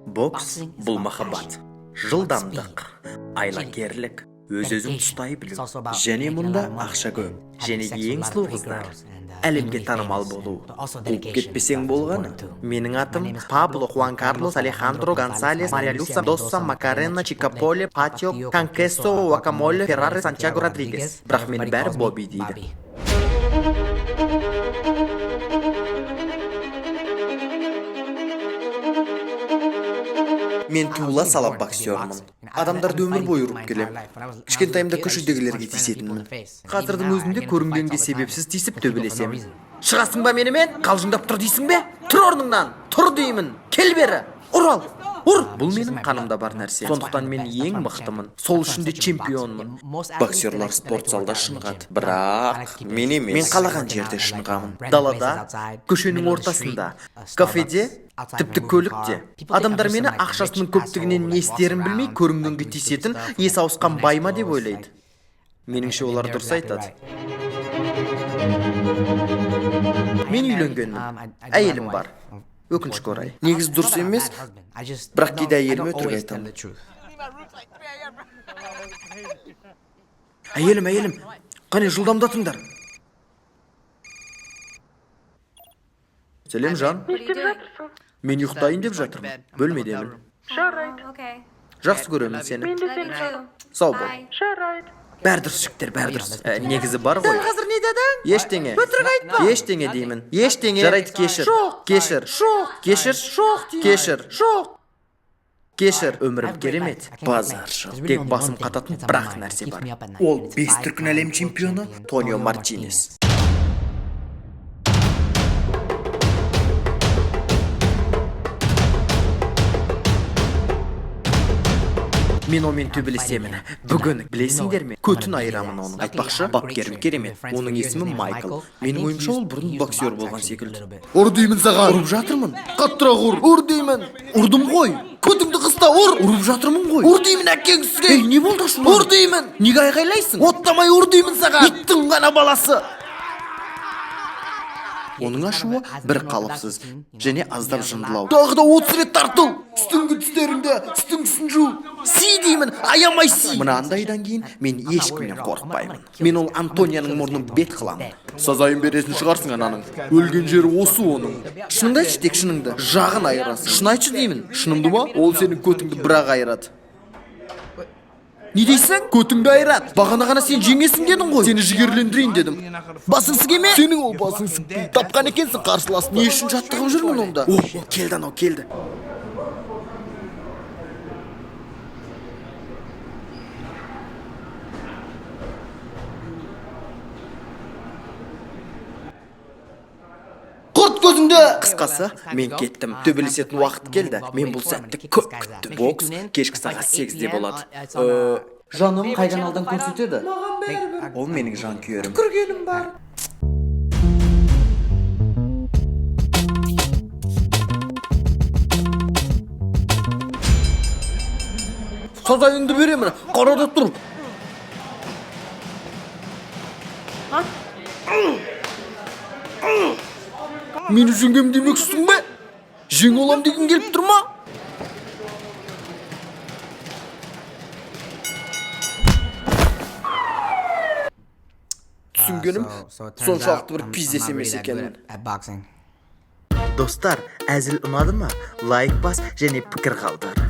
Бокс бұл махаббат, жылдамдық, айлакерлік, өз-өзін ұстай білу. Және мұнда ақша көп. Және ең сұлу қыздар. Әлемге танымал болу. Қуып кетпесең болғаны. Менің атым Пабло, Хуан Карлос, Алехандро, Гонсалес, Мария Люса, Доса, Макарена, Чикаполе, Патио, Конкесо, Уакамоле, Феррари, Сантьяго Родригес. Бірақ мені бәрі Бобби дейді. Мен туыла сала боксермын. Адамдарды өмір бойы ұрып келем. Кішкентайымда көшедегілерге тиісетінмін. Қазірдің өзінде көрінгенге себепсіз тиісіп төбелесемін. Шығасың ба менімен? Қалжыңдап тұр дейсің бе? Тұр орныңнан! Тұр деймін! Кел бері! Ұр! Бұл менің қанымда бар нәрсе. Сондықтан мен ең мықтымын. Сол үшін де чемпионмын. Боксерлар спорт залда шынығады. Бірақ мен қалаған жерде шынығамын. Далада, көшенің ортасында, кафеде, тіпті көлікте. Адамдар мені ақшасының көптігінен не істерін білмей, көрінгенге тиісетін, есі ауысқан байма деп ойлайды. Меніңше олар дұрыс айтады. Мен үйленгенмін. Әйелім бар. Өкінішке орай. Негізі дұрыс емес, бірақ кейде әйеліме өтірік айтамын. Әйелім, қане жылдамдатыңдар. Сәлем, жан. Не істеп жатырсың? Мен ұйықтайын деп жатырмын. Бөлмедемін. Жарайды. Жақсы көремін сені. Мен де сені жақсы. Сау бол. Жарайды. Бәр дұрыс жігіттер, бәр дұрыс. Негізі бар ғой. Дәл қазір не дедің? Ештеңе. Өтірік айтпа. Ештеңе деймін. Ештеңе. Жарайды, кешір. Кешір. Кешір. Кешір. Кешір. Өмірім керемет. Базаршыл. Тек басым қататын бірақ нәрсе бар. Ол 5 дүркін әлем чемпионы Тонио Мартинес. Мен омен төбелесемін. Бүгін білесіңдер ме? Көтін айырамын оның. Айтпақшы, бапкерім керемет. Оның есімі Майкл. Менің ойымша ол бұрын боксер болған секілді. Ұр деймін саған. Ұрып жатырмын. Қаттырақ ұр. Ұр деймін. Ұрдым ғой. Көтіңді қыста ұр. Ұрып жатырмын ғой. Ұр деймін әкең сізге. Не болды шұлан? Ұр деймін. Неге айғайлайсың? Оттамай ұр деймін саған. Иттің ғана баласы. Оның ашуы бір қалыпсыз және аздап жындылау. Тағы да 30 рет тартыл. Үстіңгі тістеріңді, үстіңгісін жу. Си деймін, аямай си. Мынандайдан кейін мен ешкімнен қорықпаймын. Мен ол Антонияның мұрнын бет қыламын. Сазайын бересін шығарсың ананың. Өлген жері осы оның. Шыныңды айтшы, тек шыныңды. Жағын айырасың. Шын айтшы деймін. Шынымды ма? Ол сенің көтіңді бірақ айырады. Не дейсің? Көтіңді айырады. Бағана ғана сен жеңесің дедің ғой. Сені жігерлендірейін дедім. Басың сіге ме? Сенің ол басың сікпей. Тапқан екенсің қарсыласын. Не үшін жаттығып жүрмін онда? Келді анау, келді. Құрт көзіңді! Қысқасы, мен кеттім. Төбелесетін уақыт келді. Мен бұл сәтті көп күттім. Бокс кешкі сағат 8-де болады. Жаным қай каналдан көрсетеді? Ол менің жан күйерім. Түкіргенім бар. Сазайыңды беремін. Қарада тұр. Мені жеңгем демексің бе? Жең олам деген келіп тұр ма? Түсінгенім соншалықты бір пиздес емес екенін. Достар, әзіл ұнады ма? Лайк бас және пікір қалдыр.